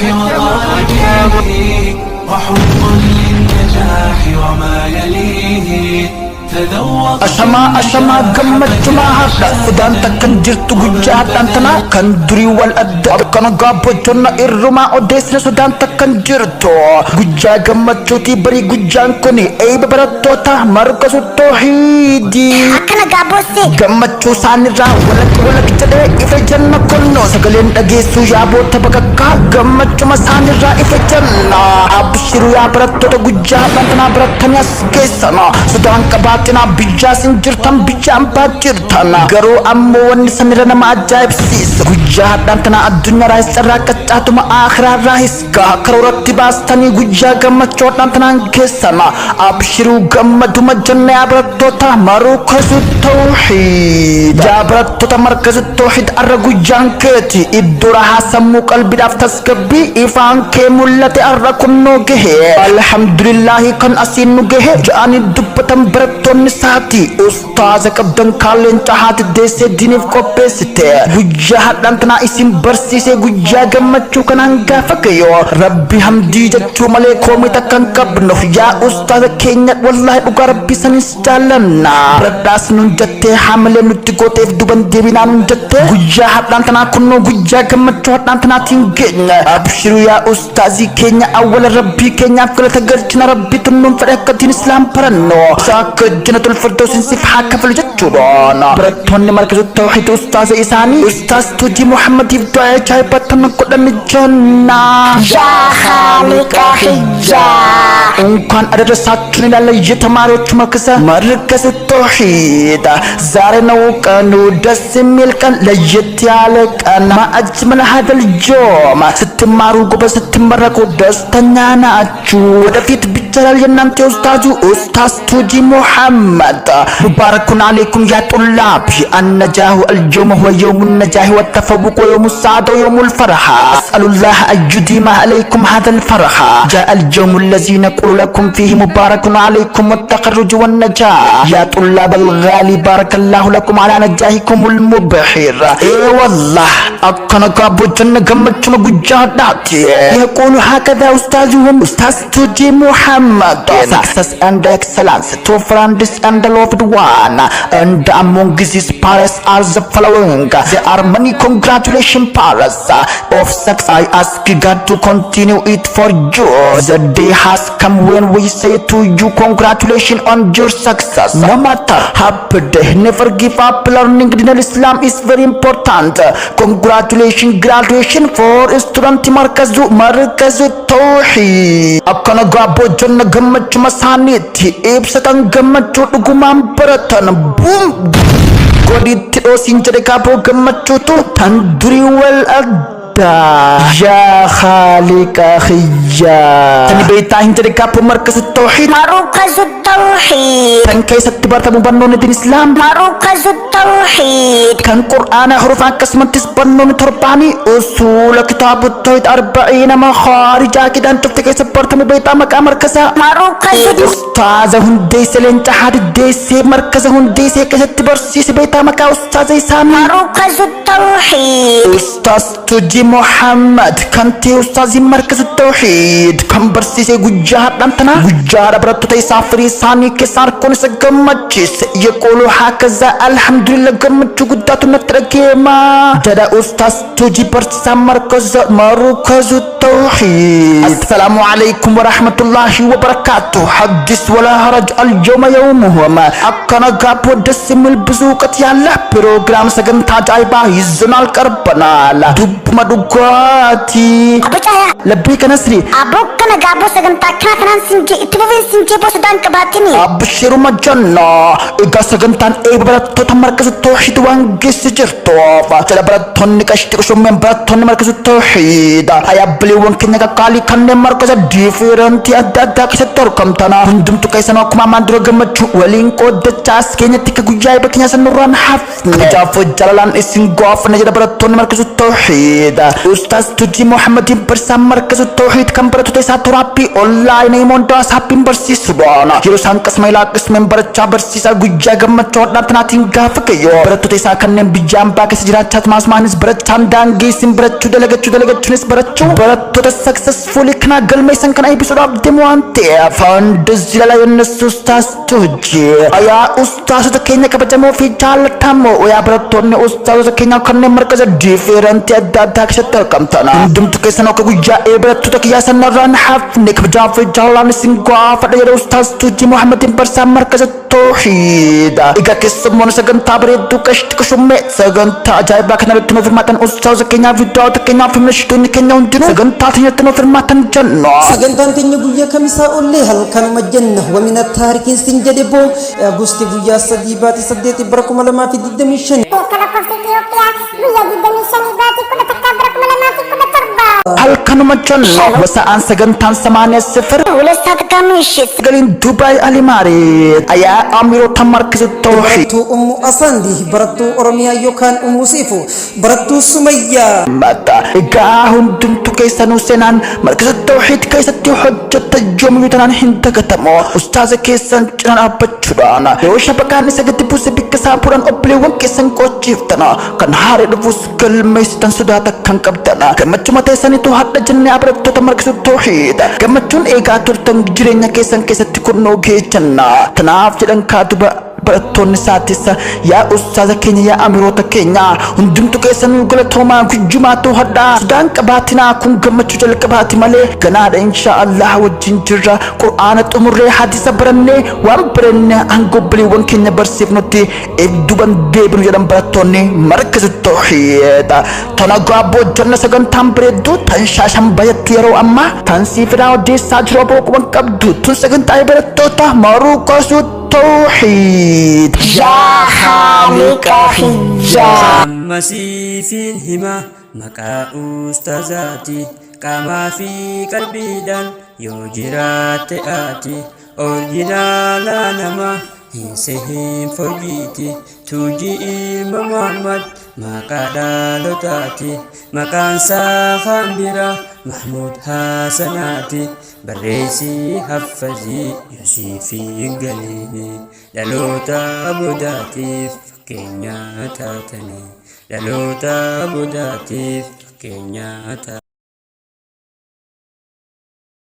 وضاجعه وحب للنجاح وما يليه أشما قمتنا هذا سدان تكن جرت جهات أنتنا كان دري والأدب كان قابوجنا إرما أوديسنا سدان تكن جرتو جا قمتشوتي بري جان كوني أي ببرتو تا مركز التوحيدي أكنا قابوسي قمتشو سانرا ولك جده إفجنا كنو سقلين أجيسو يابو تبقى قمتشو مسانرا إفجنا أبشرو يا برتو تا جا أنتنا برتنيا سكيسنا سدان كبات tina bija sinjirtan bija ambajirtan garu ammo wanni samira nama ajaib sis gujja dan tana adunya rais rakatu ma akhira rais ka karoratti bastani gujja gammacho dan tana kesana abshiru gammadu majanna abratto ta maru kasu tauhid jabratto ta markaz tauhid argujjan keti iddura hasamu qalbi daftas gabi ifan ke mullati arrakunno gehe alhamdulillah kan asinu gehe jani dubbatam bratto nisati ustaz qabdan kalen tahat dese dinif kopesite gujja hadantana isim bersise gujja gammachu kananga fakayo rabbi hamdi jattu male komi takkan qabno ya ustaz kenya wallahi duga rabbi sanis jalanna radas nun jatte hamle nutti kotef duban debina nun jatte gujja hadantana kunno gujja gammachu hadantana tingenya abshiru ya ustaz kenya awwal rabbi kenya kala tagarchina rabbi tunnum fadakatin islam paranno sak جنة الفردوس سفحة كفل جتشونا برتون مركز التوحيد أستاذ إساني أستاذ توجي محمد يبدأ جاي بطن قدام الجنة يا خالق حجة إن كان أدرس ساتني لا يتمارو مركز التوحيد زارنا وكانوا دس ملكا لجتي عليك أنا ما أجمل هذا اليوم ستمارو قبل ستمركو دستنانا أجو ودفيت بجلال ينامتي أستاذ توجي محمد مبارك عليكم يا طلاب النجاح اليوم هو يوم النجاح والتفوق ويوم السعادة ويوم الفرح أسأل الله أن يديم عليكم هذا الفرح جاء اليوم الذي نقول لكم فيه مبارك عليكم والتخرج والنجاح يا طلاب الغالي بارك الله لكم على نجاحكم المبهر إيه والله أكنا قابو جنة قمتشم بجاداتي يقول هكذا أستاذهم أستاذ توجي محمد success and excellence to friends and the loved one and among these paras are the following there are many congratulations paras of success I ask God to continue it for you the day has come when we say to you congratulations on your success no matter happy day never give up learning in Islam is very important congratulations graduation for student markazu tauhid akana gabo janna gammachu masaniti ibsatan gammachu duguman beratan boom godit osin jade kapo gammachu tu tanduri wal ya khaliqa khiyya tani beta hinjade kapo markaz tauhid مركز التوحيد kan kaisa tibartamu bannon din Islam مركز التوحيد kan Quran huruf kasmantis bannon torbani usul kitab tauhid 40 makharij kidan tufti kaisa bartamu beta maka markaza مركز ustaz hunde selen tahad dese markaza hunde se kaisa tibarsi beta maka ustaz isan مركز التوحيد ustaz tuji Muhammad kanti ustaz markaz tauhid kan barsi se gujjah dantana gujjah برتو تي سافري ساني كسار كون سجمتشيس يقولوا هكذا الحمد لله جمتشو قداتو نتركيما جدا أستاذ توجي برسا مركز التوحيد السلام عليكم ورحمة الله وبركاته حدث ولا هرج اليوم يومه ما أكنا قابو دسم البزوكة يالله بروغرام سجن تاجايبا يزنال كربنا لا دب مدوغاتي لبيك نسري أبوك كنا قابو سجن تاكنا كنان سنجي اتبوين سنجي بو سودان كباتني أبشروا مجانا إيقا سجنتان إيه براتو تمركز التوحيد وانجيس جرتوف جلا براتو نكاشتك شو من براتو مركز التوحيد أيا بلي وانكي قالي كان مركز ديفيرنتي أدادا كيسا تركم تانا هندم تو كيسا نوكما ماندرو جمجو ولين كود دچاس كينيا تيكا قجاي بكينيا سنوران حفن جافو جلالان اسين غوف نجد براتو مركز التوحيد أستاذ توجي محمد برسا مركز tawhid kan baratu teessa turaappi online mondaa saappiin barsiisuudhaan yeroo isaan qisma ilaa qismeen barachaa barsiisaa guyyaa gammachuu hodhaatnaatiin gaafa kayyoo barattoota isaa kanneen biyya ambaa keessa jiraachaa maasmaanis barachaan daangeessin barachuu dalagachuunis barachuu barattoota successfully kana galmeessan kana eebisuudhaaf deemu waan ta'eef እንደዚህ ላይ የነሱ ኡስታዞች ያ ኡስታዞች ከኛ ከበጀሞ ፊ ጃለታሞ ያ በረቶነ ኡስታዞች ከኛ ከነ መርከዘ ዲፈረንት ያዳዳ ከሸተቀምተና እንድምቱ ከሰነው ከጉያ ኤብረቱ ተከያ ሰነራን ሐፍን ከበጃፍ ጃላን ሲንጓ ፈደረ ኡስታዞች ሙሐመድን በርሳ መርከዘ ተውሂድ ኢጋከስሞን ሰገንታ በረዱ ከሽጥቅሹሜ ሰገንታ አጃይባ ከነብቱ ነው ፍርማተን ኡስታዞች ከኛ ቪዲዮ ተከኛ ፍምሽቱን ከኛው እንድኑ ሰገንታ ተኝተ ነው ፍርማተን ጀኖ ሰገንታን ተኝ ጉያ ከሚሳ ኦሌ هلكن مجنة ومن التاريخ سنجدبو أغسطي بويا سديباتي سديتي بركم لما في ديد ميشن هلكن مجنة وسأن سجنتان سمانة صفر ولسات كميشت قالين دبي أليماري أيا أميرو تمركز التوحيد برتو أم أساندي برتو أرميا يوكان أم سيفو برتو سمية ماتا إيقاهم دمتو كيسانو سنان مركز التوحيد كيساتي حجة تجوم يتنان hintakatamo ustaza kesan cinan apachudan yo shabakan sagati puse bikasapuran obliwan kesan kochiftana kan hari dufus kalmais tan sudah takkan kabdana gamachuma tesan itu hadda jenne abratto tamarksu tauhid gamachun ega turtan jirenya kesan kesatti kunno gechanna tanaf jidan katuba barattoonni saatissa yaa ustaaza keenya yaa amiroota keenya hundumtu keessan galatoomaa gujjumaatu hadhaa sudaan qabaatinaa kun gammachuu jalqabaati malee ganaadha inshaallah wajjin jirra qur'aana xumurree hadiisa barannee waan barannee angobbiliiwwan keenya barsiifnutti eebduban deebinu jedhan barattoonni markazu tawhiid tana gaabboo janna sagantaan bareedduu tan shaashan bayattu yeroo ammaa tan siifiraa odeessaa jiru abooquban qabdu tun sagantaa barattoota maruu qasuut توحيد يا خالق حجاب مسيفين هما مكا أستاذاتي كما في قلبي دان يوجرات آتي أورجنال نما هنسهم فرجيتي توجي محمد مكا دالوتاتي مكان ساخان برا محمود حسناتي بريسي حفظي يوسفي قليني دلوتا بوداتي فكينيا تاتني دلوتا بوداتي فكينيا تاتني